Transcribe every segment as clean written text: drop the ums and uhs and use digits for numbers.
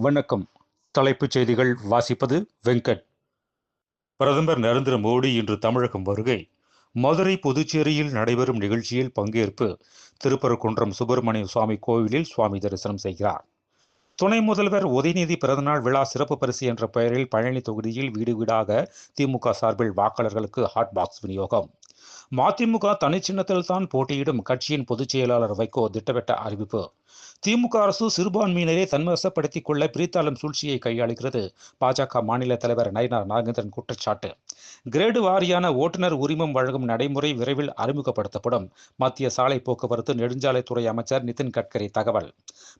வணக்கம். தலைப்புச் செய்திகள் வாசிப்பது வெங்கட். பிரதமர் நரேந்திர மோடி இன்று தமிழகம் வருகை. மதுரை புதுச்சேரியில் நடைபெறும் நிகழ்ச்சியில் பங்கேற்பு. திருப்பரங்குன்றம் சுப்பிரமணிய சுவாமி கோவிலில் சுவாமி தரிசனம் செய்கிறார். துணை முதல்வர் உதயநிதி பிறந்தநாள் விழா சிறப்பு பரிசு என்ற பெயரில் பழனி தொகுதியில் வீடு வீடாக திமுக சார்பில் வாக்காளர்களுக்கு ஹாட் பாக்ஸ் விநியோகம். மதிமுக தனிச்சின்னத்தில் தான் போட்டியிடும் கட்சியின் பொதுச் செயலாளர் வைகோ திட்டவட்ட அறிவிப்பு. திமுக அரசு சிறுபான்மையினரை தன்வசப்படுத்திக் கொள்ள பிரித்தாளும் சூழ்ச்சியை கையாளுகிறது. பாஜக மாநில தலைவர் நயினார் நாகேந்திரன் குற்றச்சாட்டு. கிரேடு வாரியான ஓட்டுநர் உரிமம் வழங்கும் நடைமுறை விரைவில் அறிமுகப்படுத்தப்படும். மத்திய சாலை போக்குவரத்து நெடுஞ்சாலைத்துறை அமைச்சர் நிதின் கட்கரி தகவல்.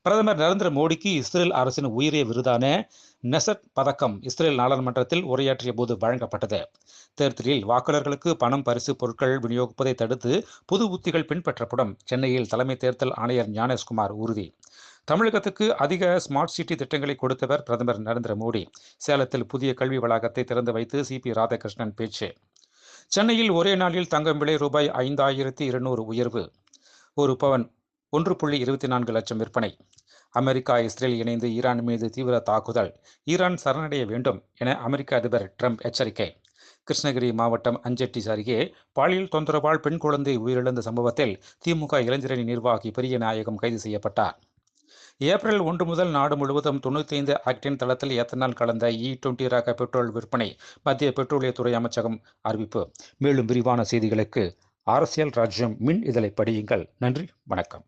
பிரதமர் நரேந்திர மோடிக்கு இஸ்ரேல் அரசின் உயரிய விருதான நெசட் பதக்கம் இஸ்ரேல் நாடாளுமன்றத்தில் உரையாற்றிய போது வழங்கப்பட்டது. தேர்தலில் வாக்காளர்களுக்கு பணம் பரிசு பொருட்கள் விநியோகிப்பதை தடுத்து புது உத்திகள் பின்பற்றப்படும். சென்னையில் தலைமை தேர்தல் ஆணையர் ஞானேஷ்குமார் உறுதி. தமிழகத்துக்கு அதிக ஸ்மார்ட் சிட்டி திட்டங்களை கொடுத்தவர் பிரதமர் நரேந்திர மோடி. சேலத்தில் புதிய கல்வி வளாகத்தை திறந்து வைத்து சிபி ராதாகிருஷ்ணன் பேச்சு. சென்னையில் ஒரே நாளில் தங்கம் விலை ரூபாய் 5200 உயர்வு. ஒரு பவன் 1.24 லட்சம் விற்பனை. அமெரிக்கா இஸ்ரேல் இணைந்து ஈரான் மீது தீவிர தாக்குதல். ஈரான் சரணடைய வேண்டும் என அமெரிக்க அதிபர் ட்ரம்ப் எச்சரிக்கை. கிருஷ்ணகிரி மாவட்டம் அஞ்செட்டி அருகே பாலியல் தொந்தரவால் பெண் குழந்தை உயிரிழந்த சம்பவத்தில் திமுக இளைஞரணி நிர்வாகி பெரியநாயகம் கைது செய்யப்பட்டார். ஏப்ரல் 1 முதல் நாடு முழுவதும் 95 ஆக்டேன் தளத்தில் எத்தனால் கலந்த E20 ரக பெட்ரோல் விற்பனை. மத்திய பெட்ரோலியத்துறை அமைச்சகம் அறிவிப்பு. மேலும் விரிவான செய்திகளுக்கு அரசியல் ராஜ்யம் மின் இதழை படியுங்கள். நன்றி, வணக்கம்.